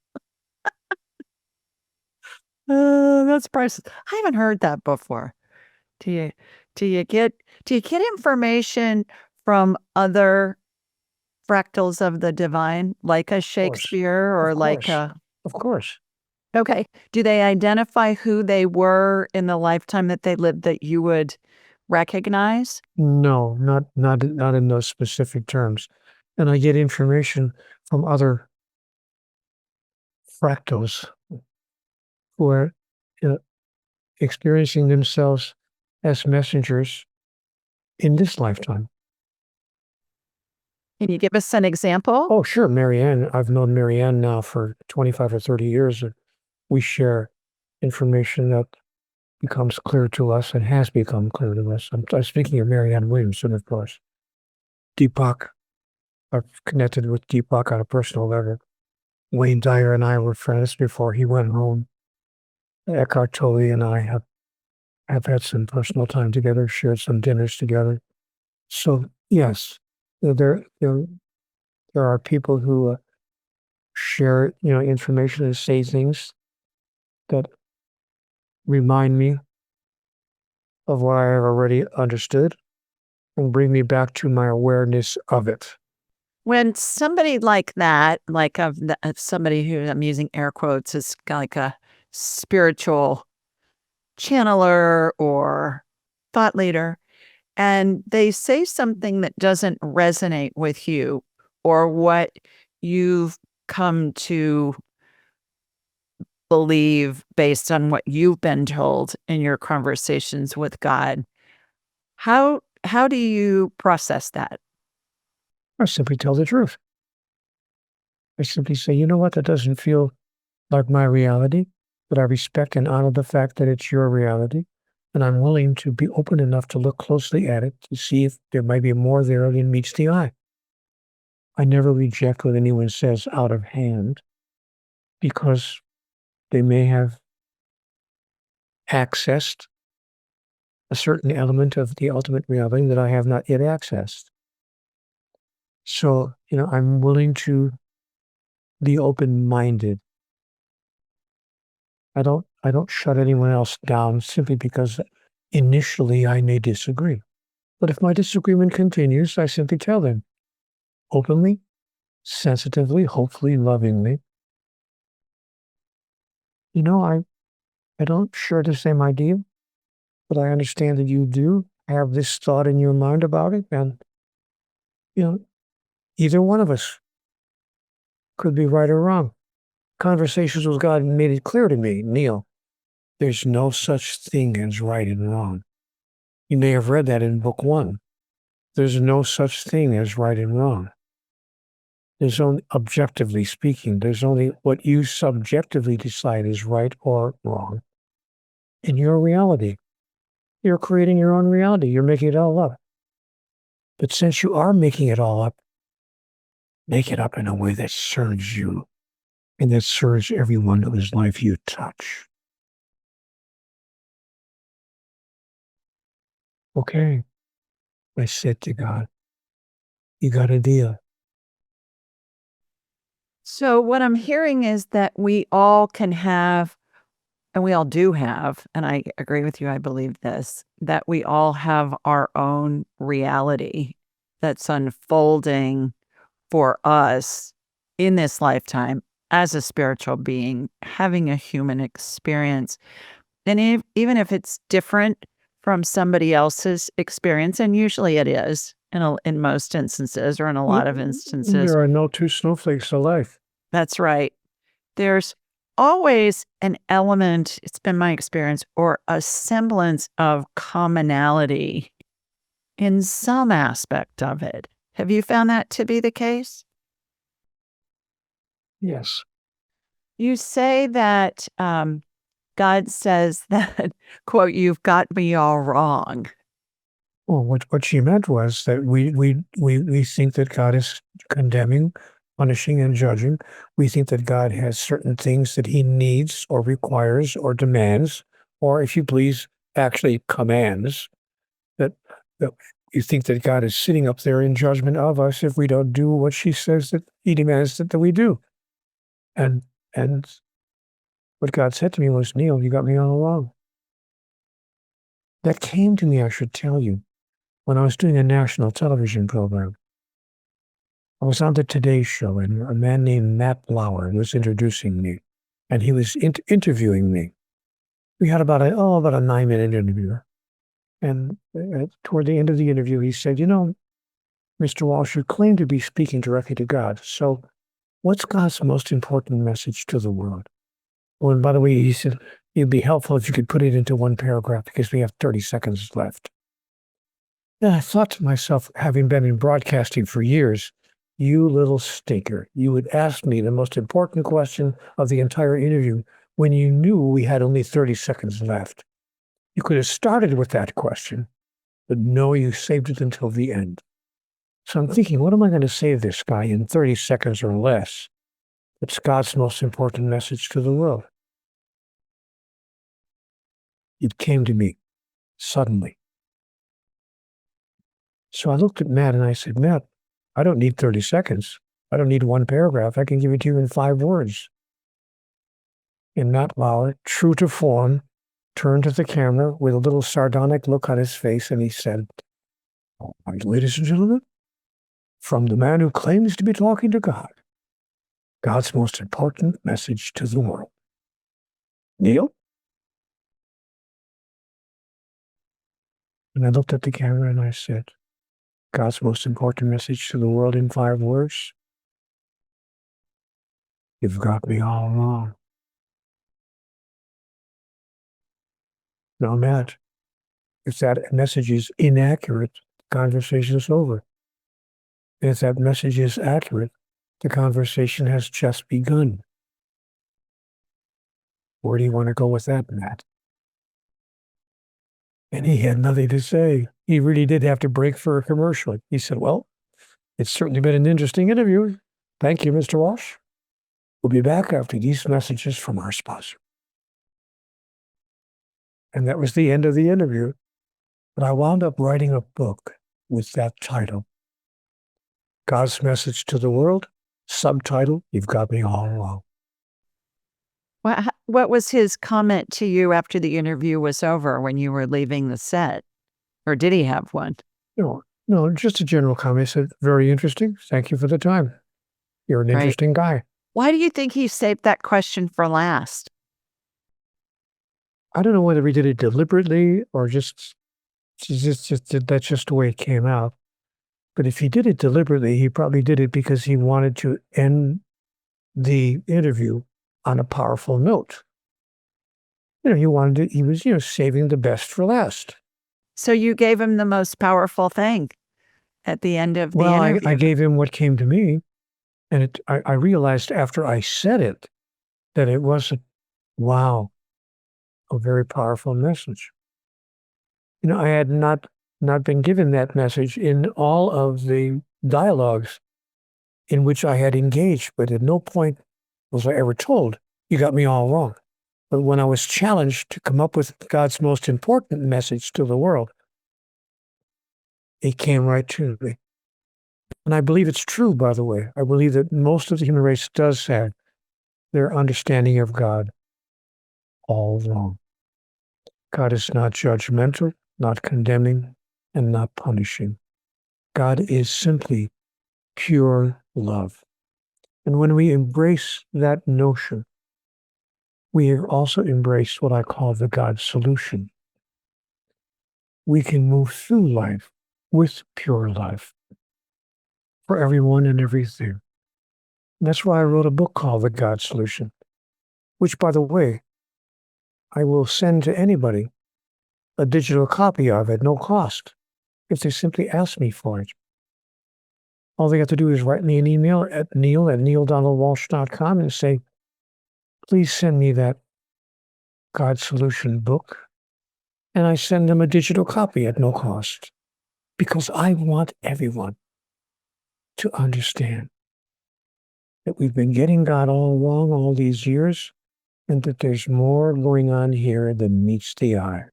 That's priceless. I haven't heard that before. Do you get information from other fractals of the divine, like a Shakespeare or like a? Of course. Okay. Do they identify who they were in the lifetime that they lived that you would recognize? No, not in those specific terms. And I get information from other fractals who are experiencing themselves as messengers in this lifetime. Can you give us an example? Oh, sure. Marianne. I've known Marianne now for 25 or 30 years. And we share information that becomes clear to us and has become clear to us. I'm speaking of Marianne Williamson, of course. Deepak. I've connected with Deepak on a personal level. Wayne Dyer and I were friends before he went home. Eckhart Tolle and I have had some personal time together, shared some dinners together. So yes, there are people who share information and say things that remind me of what I have already understood and bring me back to my awareness of it. When somebody like that, like of somebody who I'm using air quotes is like a spiritual channeler or thought leader, and they say something that doesn't resonate with you or what you've come to believe based on what you've been told in your conversations with God. How do you process that? I simply tell the truth. I simply say, you know what, that doesn't feel like my reality, but I respect and honor the fact that it's your reality. And I'm willing to be open enough to look closely at it to see if there might be more there than meets the eye. I never reject what anyone says out of hand because they may have accessed a certain element of the ultimate reality that I have not yet accessed. So, I'm willing to be open-minded. I don't shut anyone else down simply because initially I may disagree. But if my disagreement continues, I simply tell them openly, sensitively, hopefully lovingly, I don't share the same idea, but I understand that you do have this thought in your mind about it. And, you know, either one of us could be right or wrong. Conversations with God made it clear to me, Neale, there's no such thing as right and wrong. You may have read that in book 1. There's no such thing as right and wrong. There's only, objectively speaking, there's only what you subjectively decide is right or wrong in your reality. You're creating your own reality. You're making it all up. But since you are making it all up, make it up in a way that serves you and that serves everyone whose life you touch. Okay, I said to God, you got a deal. So what I'm hearing is that we all can have, and we all do have, and I agree with you, I believe this, that we all have our own reality that's unfolding for us in this lifetime as a spiritual being, having a human experience. And even if it's different from somebody else's experience, and usually it is in most instances or in a lot of instances, There are no two snowflakes alike. that's right. There's always an element, it's been my experience, or a semblance of commonality in some aspect of it. Have you found that to be the case? Yes. You say that God says that, quote, you've got me all wrong. Well, what she meant was that we think that God is condemning, punishing, and judging. We think that God has certain things that he needs or requires or demands, or if you please, actually commands, that, that you think that God is sitting up there in judgment of us if we don't do what she says that he demands that we do. And and what God said to me was, Neale, you got me all along. That came to me, I should tell you, when I was doing a national television program. I was on the Today Show, and a man named Matt Lauer was introducing me, and he was interviewing me. We had about a 9-minute interview, and toward the end of the interview, he said, Mr. Walsh, you claim to be speaking directly to God, so what's God's most important message to the world? Oh, and by the way, he said, it'd be helpful if you could put it into one paragraph because we have 30 seconds left. And I thought to myself, having been in broadcasting for years, you little stinker, you would ask me the most important question of the entire interview when you knew we had only 30 seconds left. You could have started with that question, but no, you saved it until the end. So I'm thinking, what am I going to say to this guy in 30 seconds or less? It's God's most important message to the world. It came to me suddenly. So I looked at Matt and I said, Matt, I don't need 30 seconds. I don't need one paragraph. I can give it to you in 5 words. And Matt Lauer, true to form, turned to the camera with a little sardonic look on his face and he said, "All right, ladies and gentlemen, from the man who claims to be talking to God. God's most important message to the world. Neale? And I looked at the camera and I said, God's most important message to the world in 5 words? You've got me all wrong. Now, Matt, if that message is inaccurate, the conversation's over. And if that message is accurate, the conversation has just begun. Where do you want to go with that, Matt? And he had nothing to say. He really did have to break for a commercial. He said, well, it's certainly been an interesting interview. Thank you, Mr. Walsch. We'll be back after these messages from our sponsor. And that was the end of the interview. But I wound up writing a book with that title, God's Message to the World, subtitle, You've Got Me All Wrong. What was his comment to you after the interview was over when you were leaving the set? Or did he have one? No, just a general comment. He said, very interesting. Thank you for the time. You're an interesting guy. Why do you think he saved that question for last? I don't know whether he did it deliberately or just that's just the way it came out. But if he did it deliberately, he probably did it because he wanted to end the interview on a powerful note. He was saving the best for last. So you gave him the most powerful thing at the end of the interview. I gave him what came to me. And I realized after I said it that it was a very powerful message. I had not been given that message in all of the dialogues in which I had engaged, but at no point was I ever told, you got me all wrong. But when I was challenged to come up with God's most important message to the world, it came right to me. And I believe it's true, by the way. I believe that most of the human race does have their understanding of God all wrong. God is not judgmental, not condemning, and not punishing. God is simply pure love. And when we embrace that notion, we have also embraced what I call the God solution. We can move through life with pure love for everyone and everything. And that's why I wrote a book called The God Solution, which, by the way, I will send to anybody a digital copy of at no cost if they simply ask me for it. All they have to do is write me an email at neale@nealdonaldwalsh.com and say, please send me that God Solution book. And I send them a digital copy at no cost because I want everyone to understand that we've been getting God all wrong all these years and that there's more going on here than meets the eye.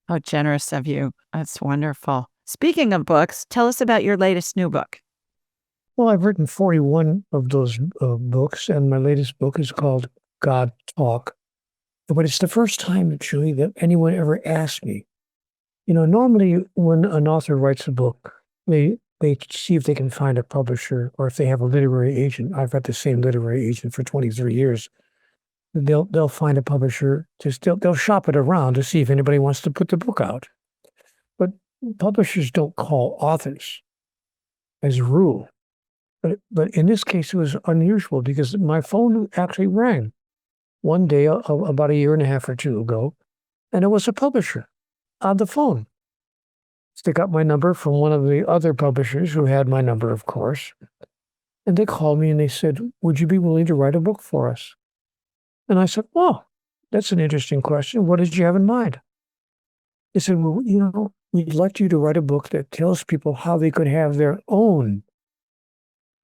How generous of you. That's wonderful. Speaking of books, tell us about your latest new book. Well, I've written 41 of those books, and my latest book is called GodTalk. But it's the first time, Julie, that anyone ever asked me. Normally when an author writes a book, they see if they can find a publisher or if they have a literary agent. I've got the same literary agent for 23 years. They'll find a publisher, they'll shop it around to see if anybody wants to put the book out. But publishers don't call authors as a rule. But in this case, it was unusual because my phone actually rang one day about a year and a half or two ago, and it was a publisher on the phone. So they got my number from one of the other publishers who had my number, of course. And they called me and they said, would you be willing to write a book for us? And I said, well, that's an interesting question. What did you have in mind? They said, well, we'd like you to write a book that tells people how they could have their own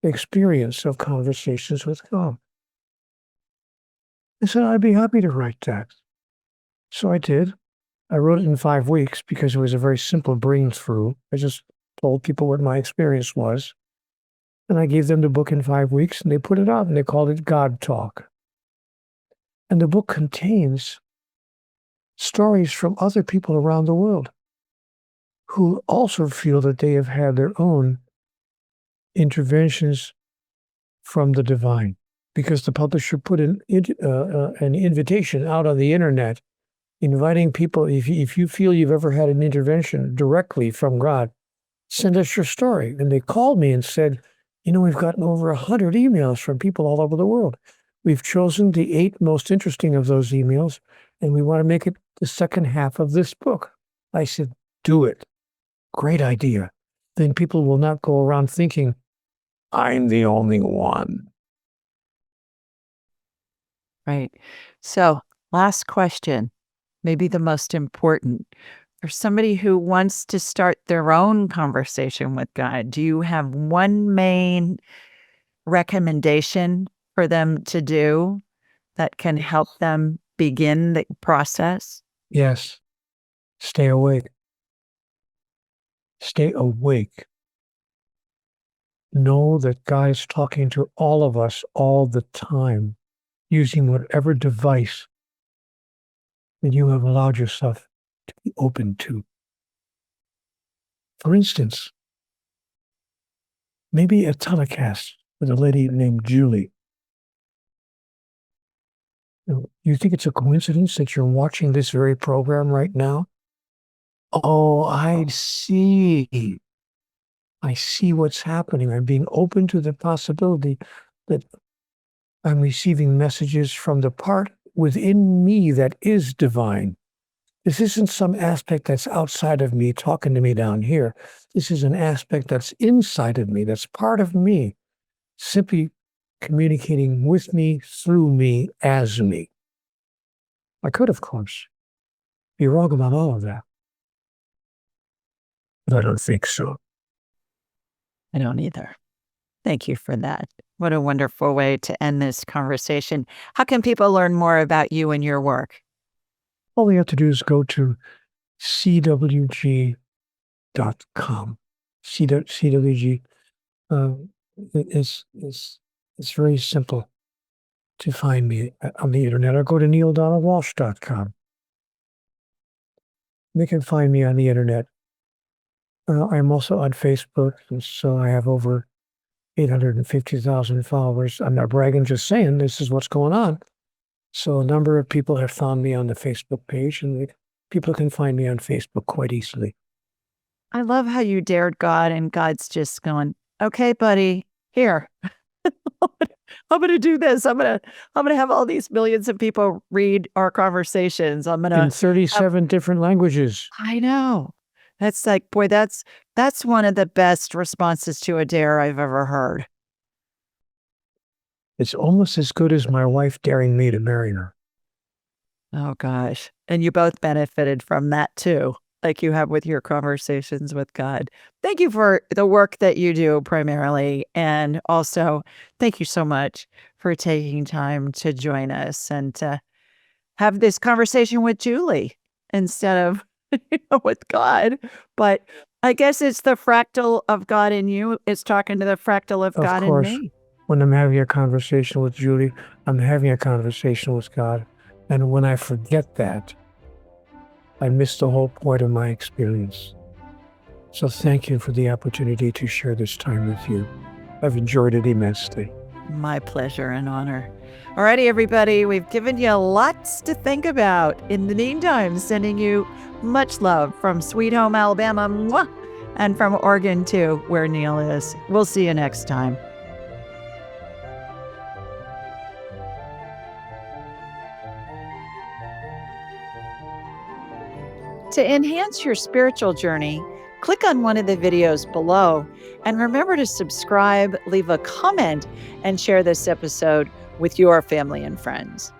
experience of conversations with God. I said, I'd be happy to write that. So I did. I wrote it in 5 weeks because it was a very simple bring through. I just told people what my experience was. And I gave them the book in 5 weeks, and they put it out, and they called it GodTalk. And the book contains stories from other people around the world who also feel that they have had their own interventions from the divine, because the publisher put an invitation out on the internet inviting people, if you feel you've ever had an intervention directly from God, send us your story. And they called me and said, we've gotten over 100 emails from people all over the world. We've chosen the 8 most interesting of those emails, and we want to make it the second half of this book. I said, do it. Great idea. Then people will not go around thinking, I'm the only one. Right. So, last question, maybe the most important. For somebody who wants to start their own conversation with God, do you have one main recommendation for them to do that can help them begin the process? Yes. Stay awake. Stay awake. Know that God is talking to all of us all the time, using whatever device that you have allowed yourself to be open to. For instance, maybe a telecast with a lady named Julie. You think it's a coincidence that you're watching this very program right now? Oh, I see. I see what's happening. I'm being open to the possibility that I'm receiving messages from the part within me that is divine. This isn't some aspect that's outside of me talking to me down here. This is an aspect that's inside of me, that's part of me, simply communicating with me, through me, as me. I could, of course, be wrong about all of that. But I don't think so. I don't either. Thank you for that. What a wonderful way to end this conversation. How can people learn more about you and your work? All we have to do is go to cwg.com. CWG it's very simple to find me on the internet, or go to nealedonaldwalsch.com. They can find me on the internet. I'm also on Facebook, and so I have over 850,000 followers. I'm not bragging, just saying this is what's going on. So a number of people have found me on the Facebook page, and people can find me on Facebook quite easily. I love how you dared God, and God's just going, okay, buddy, here. I'm going to do this. I'm going to have all these millions of people read our conversations. I'm going to in 37 different languages. I know. That's like, boy, that's one of the best responses to a dare I've ever heard. It's almost as good as my wife daring me to marry her. Oh gosh. And you both benefited from that too, like you have with your conversations with God. Thank you for the work that you do primarily. And also, thank you so much for taking time to join us and to have this conversation with Julie instead of with God. But I guess it's the fractal of God in you. It's talking to the fractal of God in me. When I'm having a conversation with Julie, I'm having a conversation with God. And when I forget that, I miss the whole point of my experience. So thank you for the opportunity to share this time with you. I've enjoyed it immensely. My pleasure and honor. All righty, everybody. We've given you lots to think about. In the meantime, sending you much love from Sweet Home, Alabama, mwah, and from Oregon, too, where Neale is. We'll see you next time. To enhance your spiritual journey, click on one of the videos below and remember to subscribe, leave a comment, and share this episode with your family and friends.